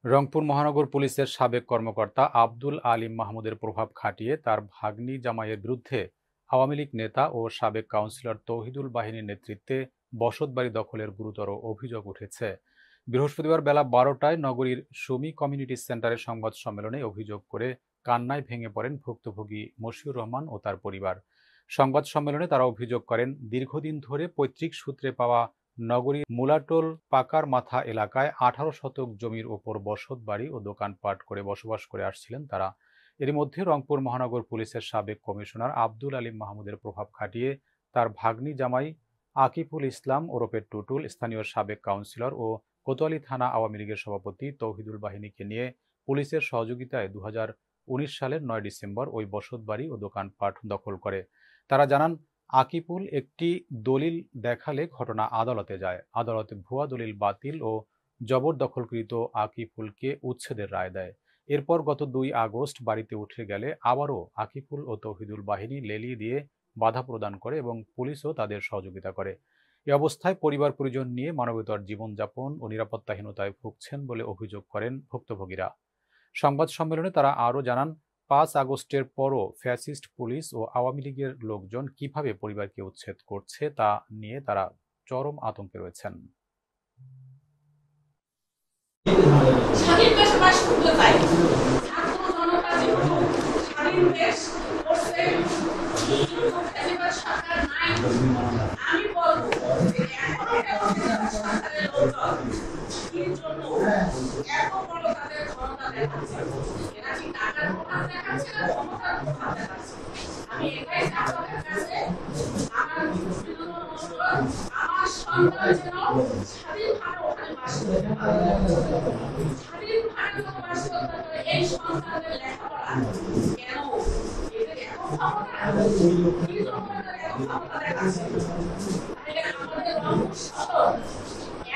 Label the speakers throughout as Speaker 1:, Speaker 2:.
Speaker 1: রংপুর মহানগর পুলিশের সাবেক কর্মকর্তা আব্দুল আলিম মাহমুদের প্রভাব খাটিয়ে তার ভাগ্নি জামাইয়ের বিরুদ্ধে আওয়ামী লীগ নেতা ও সাবেক কাউন্সিলর তৌহিদুল বাহিনীর নেতৃত্বে বসতবাড়ি দখলের গুরুতর অভিযোগ উঠেছে। বৃহস্পতিবার বেলা ১২টায় নগরীর সুমি কমিউনিটি সেন্টারের সংবাদ সম্মেলনে অভিযোগ করে কান্নায় ভেঙে পড়েন ভুক্তভোগী মশিউর রহমান ও তার পরিবার। সংবাদ সম্মেলনে তারা অভিযোগ করেন, দীর্ঘদিন ধরে পৈতৃক সূত্রে পাওয়া নগরীর মুলাটোল পাকার মাথা এলাকায় ১৮ শতক জমির ওপর বসত বাড়ি ও দোকানপাট করে বসবাস করে আসছিলেন তারা। এরই মধ্যে রংপুর মহানগর পুলিশের সাবেক কমিশনার আব্দুল আলিম মাহমুদের প্রভাব খাটিয়ে তার ভাগ্নি জামাই আকিফুল ইসলাম ওরফে টুটুল, স্থানীয় সাবেক কাউন্সিলর ও কোতোয়ালী থানা আওয়ামী লীগের সভাপতি তৌহিদুল বাহিনীকে নিয়ে পুলিশের সহযোগিতায় ২০১৯ সালের ৯ ডিসেম্বর ওই বসতবাড়ি ও দোকানপাট দখল করে। তারা জানান, আকিফুল একটি দলিল দেখালে ঘটনা আদালতে যায়। আদালতে ভুয়া দলিল বাতিল ও জবরদখলকৃত আকিফুলকে উচ্ছেদের রায় দেয়। এরপর গত ২ আগস্ট বাড়িতে উঠে গেলে আবারও আকিফুল ও তৌহিদুল বাহিনী লেলিয়ে দিয়ে বাধা প্রদান করে এবং পুলিশও তাদের সহযোগিতা করে। এ অবস্থায় পরিবার পরিজন নিয়ে মানবেতর জীবনযাপন ও নিরাপত্তাহীনতায় ভুগছেন বলে অভিযোগ করেন ভুক্তভোগীরা। সংবাদ সম্মেলনে তারা আরও জানান, ৫ আগস্টের পরও ফ্যাসিস্ট পুলিশ ও আওয়ামী লীগের লোকজন কিভাবে পরিবারকে উচ্ছেদ করছে তা নিয়ে তারা চরম আতঙ্কে রয়েছেন।
Speaker 2: আমি এটাই আপনাদের কাছে আমার বিনোদন অনুরোধ, আমার সন্তান যেন স্বাধীনভাবে ওখানে বাস করতে পারে, স্বাধীনভাবে যেন বাস করতে পারে। এই সন্তানদের লেখাপড়া কেন এদের এত ক্ষমতা, কি জন্য এদের এত ক্ষমতা দেখাচ্ছে? তাহলে আমাদের রংপুর শহর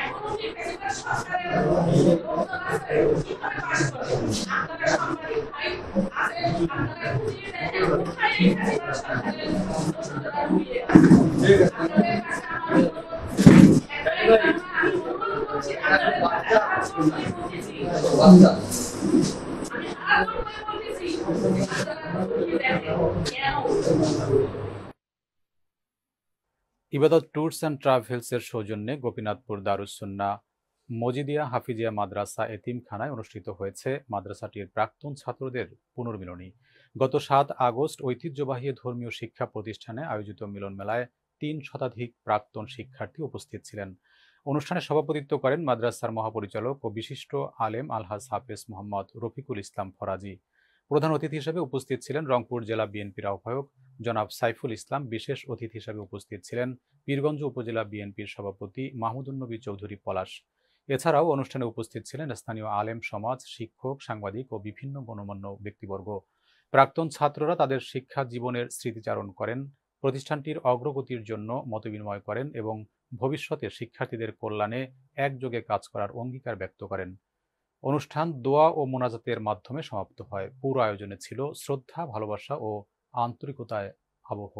Speaker 2: এখনো কি প্রেসিডেন্ট সরকারের লোকজন আছে, কিভাবে বাস করে? আপনারা সাংবাদিক ভাই আছেন, আপনারা খুঁজিয়ে দেখেন কোথায় এই প্রেসিডেন্ট সরকারের দোষরা ঢুকিয়ে আছে। আপনাদের কাছে আমার একটাই কামনা, আমি অনুরোধ করছি আপনাদের কাছে হাত জোড় করে বলতেছি, আমি হাত জোড় করে বলতেছি আপনারা খুঁজিয়ে দেখেন কেন।
Speaker 1: ইবাদত ট্যুরস অ্যান্ড ট্রাভেলসের সৌজন্যে গোপীনাথপুর দারুস সুন্নাহ মজিদিয়া হাফিজিয়া মাদ্রাসা এতিমখানায় অনুষ্ঠিত হয়েছে মাদ্রাসাটির প্রাক্তন ছাত্রদের পুনর্মিলনী। গত ৭ আগস্ট ঐতিহ্যবাহী ধর্মীয় শিক্ষা প্রতিষ্ঠানে আয়োজিত মিলন মেলায় ৩ শতাধিক প্রাক্তন শিক্ষার্থী উপস্থিত ছিলেন। অনুষ্ঠানে সভাপতিত্ব করেন মাদ্রাসার মহাপরিচালক ও বিশিষ্ট আলেম আলহাজ হাফেজ মোহাম্মদ রফিকুল ইসলাম ফরাজি। প্রধান অতিথি হিসেবে উপস্থিত ছিলেন রংপুর জেলা বিএনপির আহ্বায়ক জনাব সাইফুল ইসলাম। বিশেষ অতিথি হিসেবে উপস্থিত ছিলেন পীরগঞ্জ উপজেলা বিএনপির সভাপতি মাহমুদুন্নবী চৌধুরী পলাশ। এছাড়াও অনুষ্ঠানে উপস্থিত ছিলেন স্থানীয় আলেম সমাজ, শিক্ষক, সাংবাদিক ও বিভিন্ন গণ্যমান্য ব্যক্তিবর্গ। প্রাক্তন ছাত্ররা তাদের শিক্ষা জীবনের স্মৃতিচারণ করেন, প্রতিষ্ঠানটির অগ্রগতির জন্য মতবিনিময় করেন এবং ভবিষ্যতে শিক্ষার্থীদের কল্যাণে একযোগে কাজ করার অঙ্গীকার ব্যক্ত করেন। অনুষ্ঠান দোয়া ও মোনাজাতের মাধ্যমে সমাপ্ত হয়। পুরো আয়োজনে ছিল শ্রদ্ধা, ভালোবাসা ও আন্তরিকতায় আবহ।